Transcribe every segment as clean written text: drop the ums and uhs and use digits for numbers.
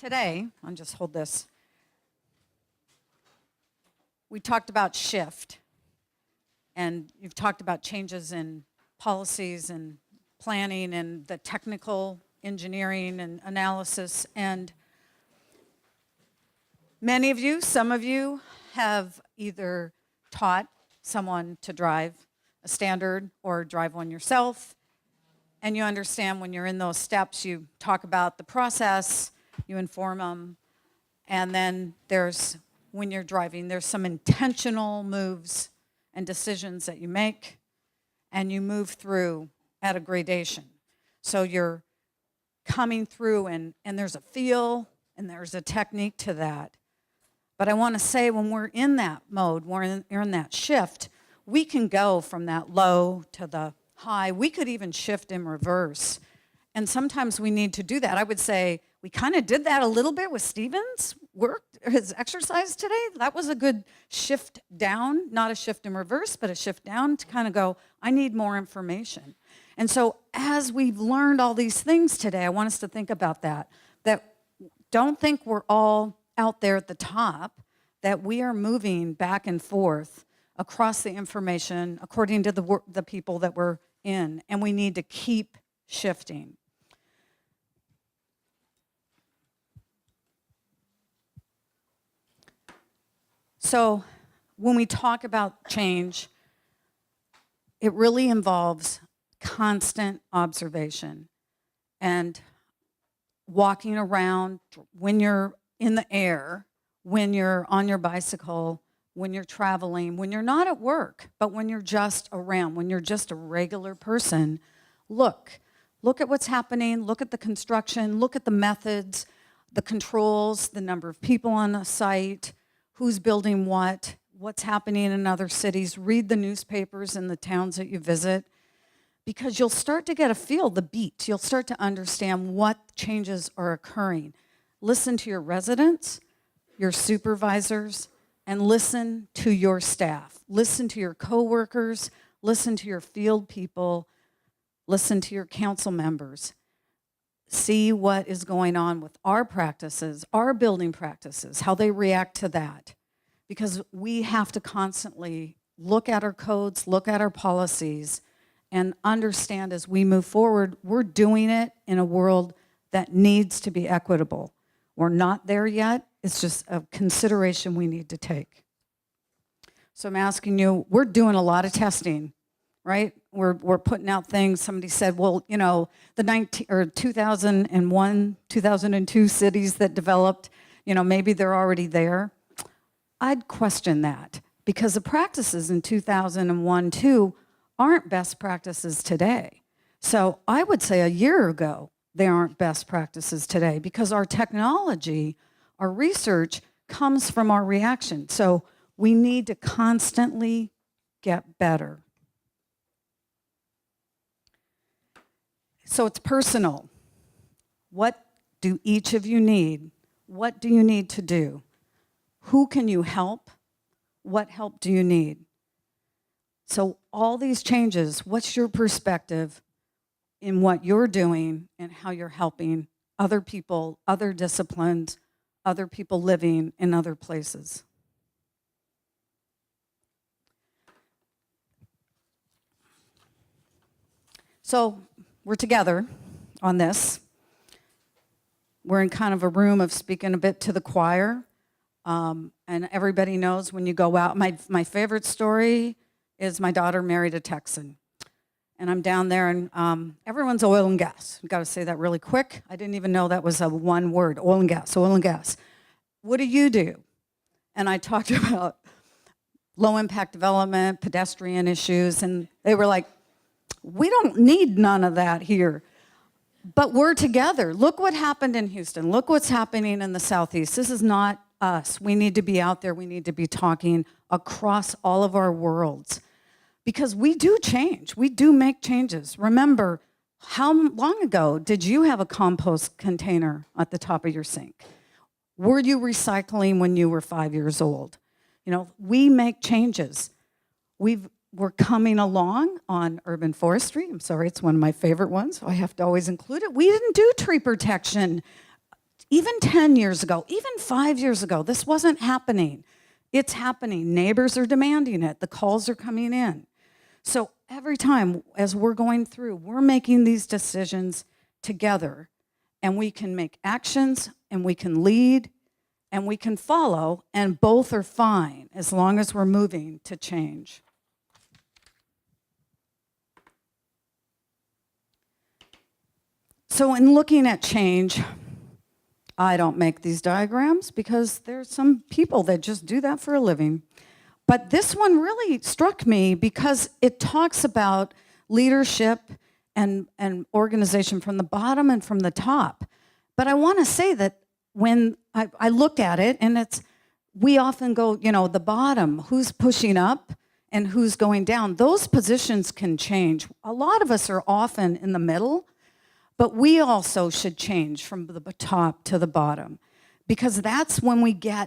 today, I'll just hold this. We talked about shift, and you've talked about changes in policies and planning and the technical engineering and analysis. And many of you, some of you, have either taught someone to drive a standard or drive one yourself. And you understand when you're in those steps, you talk about the process, you inform them, and then when you're driving, there's some intentional moves and decisions that you make, and you move through at a gradation. So you're coming through, and there's a feel, and there's a technique to that. But I want to say when we're in that mode, we're in that shift, we can go from that low to the high. We could even shift in reverse. And sometimes we need to do that. I would say we kind of did that a little bit with Stephen's work, his exercise today. That was a good shift down, not a shift in reverse, but a shift down to kind of go, I need more information. And so as we've learned all these things today, I want us to think about that don't think we're all out there at the top, that we are moving back and forth across the information according to the people that we're in, and we need to keep shifting. So when we talk about change, it really involves constant observation and walking around when you're in the air, when you're on your bicycle, when you're traveling, when you're not at work, but when you're just around, when you're just a regular person. Look at what's happening, look at the construction, look at the methods, the controls, the number of people on the site, who's building what's happening in other cities. Read the newspapers in the towns that you visit, because you'll start to get a feel, the beat. You'll start to understand what changes are occurring. Listen to your residents, your supervisors, and listen to your staff. Listen to your coworkers, listen to your field people, listen to your council members. See what is going on with our practices, our building practices, how they react to that. Because we have to constantly look at our codes, look at our policies, and understand as we move forward, we're doing it in a world that needs to be equitable. We're not there yet. It's just a consideration we need to take. So I'm asking you, we're doing a lot of testing, right? We're putting out things. Somebody said, well, you know, the 2001, 2002 cities that developed, you know, maybe they're already there. I'd question that, because the practices in 2001, 2 aren't best practices today. So I would say a year ago, they aren't best practices today, because our technology, our research comes from our reaction. So we need to constantly get better. So it's personal. What do each of you need? What do you need to do? Who can you help? What help do you need? So all these changes, what's your perspective in what you're doing and how you're helping other people, other disciplines, other people living in other places? So we're together on this. We're in kind of a room of speaking a bit to the choir. And everybody knows when you go out, my favorite story is my daughter married a Texan. And I'm down there, and everyone's oil and gas. I've got to say that really quick. I didn't even know that was a one word, oil and gas, oil and gas. What do you do? And I talked about low impact development, pedestrian issues, and they were like, we don't need none of that here. But we're together. Look what happened in Houston. Look what's happening in the Southeast. This is not us. We need to be out there. We need to be talking across all of our worlds, because we do change. We do make changes. Remember, how long ago did you have a compost container at the top of your sink? Were you recycling when you were 5 years old? You know, we make changes. We're coming along on urban forestry. I'm sorry, it's one of my favorite ones, so I have to always include it. We didn't do tree protection Even 10 years ago, even 5 years ago, this wasn't happening. It's happening. Neighbors are demanding it. The calls are coming in. So every time as we're going through, we're making these decisions together, and we can make actions, and we can lead, and we can follow, and both are fine as long as we're moving to change. So in looking at change, I don't make these diagrams because there's some people that just do that for a living. But this one really struck me because it talks about leadership and organization from the bottom and from the top. But I want to say that when I looked at it, and we often go, the bottom, who's pushing up and who's going down. Those positions can change. A lot of us are often in the middle, but we also should change from the top to the bottom, because that's when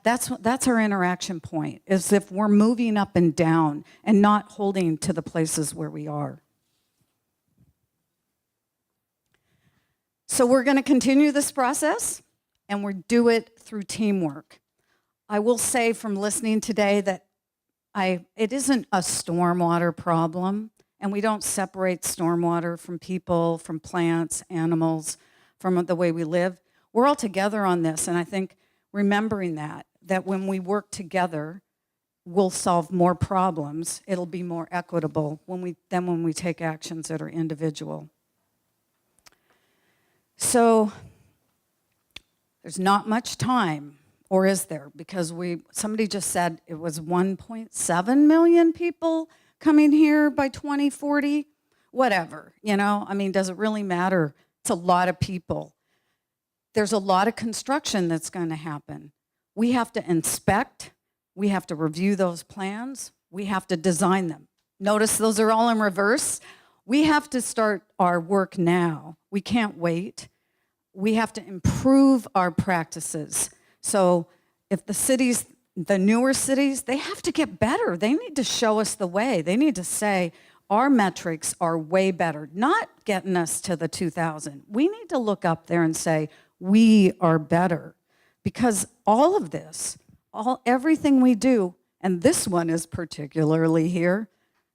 that's our interaction point, is if we're moving up and down and not holding to the places where we are. So we're going to continue this process, and we do it through teamwork. I will say from listening today that it isn't a stormwater problem, and we don't separate stormwater from people, from plants, animals, from the way we live. We're all together on this, and I think remembering that when we work together, we'll solve more problems. It'll be more equitable than when we take actions that are individual. So there's not much time, or is there? Because somebody just said it was 1.7 million people coming here by 2040. Whatever, does it really matter? It's a lot of people. There's a lot of construction that's going to happen. We have to inspect. We have to review those plans. We have to design them. Notice those are all in reverse. We have to start our work now. We can't wait. We have to improve our practices. So if the newer cities, they have to get better. They need to show us the way. They need to say, our metrics are way better, not getting us to the 2000. We need to look up there and say, we are better. Because all of this, everything we do, and this one is particularly here,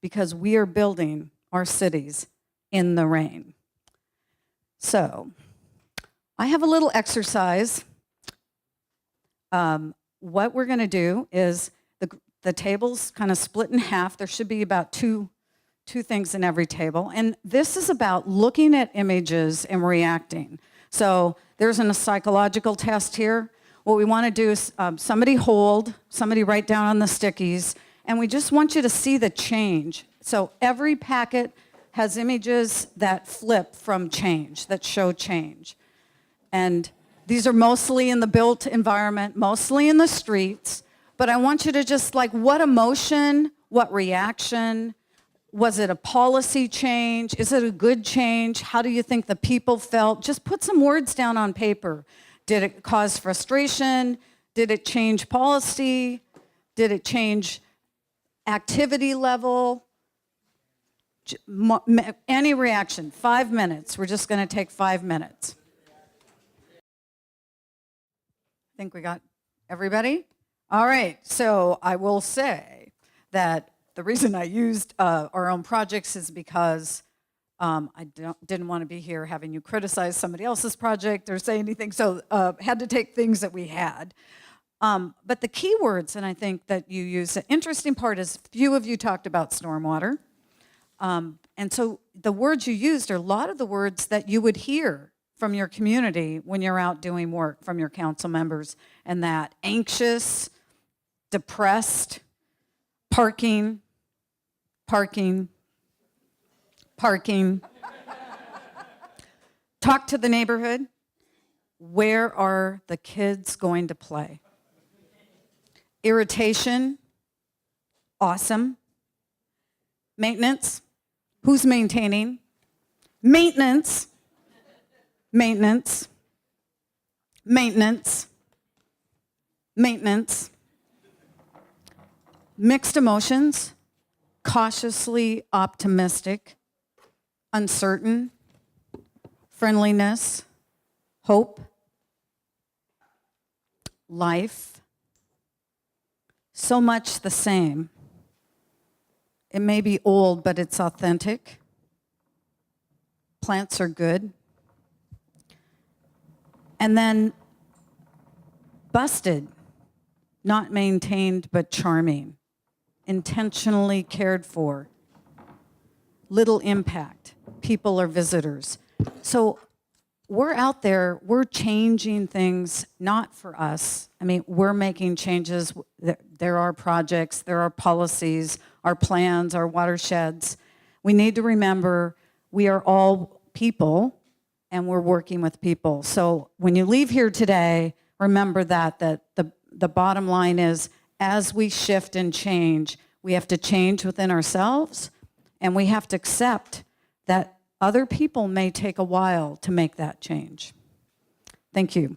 because we are building our cities in the rain. So I have a little exercise. What we're going to do is the table's kind of split in half. There should be about two things in every table. And this is about looking at images and reacting. So there's a psychological test here. What we want to do is somebody write down on the stickies, and we just want you to see the change. So every packet has images that flip from change, that show change. And these are mostly in the built environment, mostly in the streets. But I want you to just what emotion, what reaction, was it a policy change? Is it a good change? How do you think the people felt? Just put some words down on paper. Did it cause frustration? Did it change policy? Did it change activity level? Any reaction, 5 minutes. We're just going to take 5 minutes. I think we got everybody? All right, so I will say that the reason I used our own projects is because I didn't want to be here having you criticize somebody else's project or say anything, so had to take things that we had. But the key words, and I think that you use, the interesting part is few of you talked about stormwater. And so the words you used are a lot of the words that you would hear from your community when you're out doing work, from your council members, and that anxious, depressed, parking. Talk to the neighborhood. Where are the kids going to play? Irritation. Awesome. Maintenance. Who's maintaining? Maintenance. Maintenance. Maintenance. Maintenance. Mixed emotions. Cautiously optimistic. Uncertain. Friendliness. Hope. life, so much the same. It may be old, but it's authentic. Plants are good. And then busted, not maintained, but charming, intentionally cared for, little impact, people are visitors. So we're out there, we're changing things, not for us. I mean, we're making changes. There are projects, there are policies, our plans, our watersheds. We need to remember we are all people and we're working with people. So when you leave here today, remember that the bottom line is, as we shift and change, we have to change within ourselves, and we have to accept that other people may take a while to make that change. Thank you.